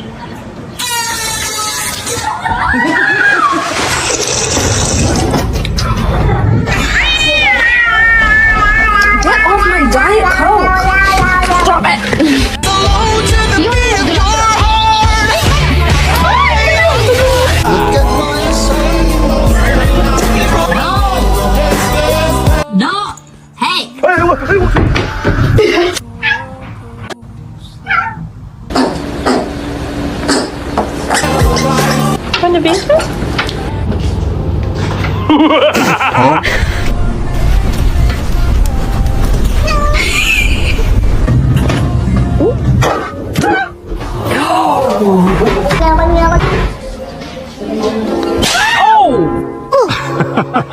Get off my Diet Coke! Stop it! You don't need to do No! Hey! From the basement? Oh!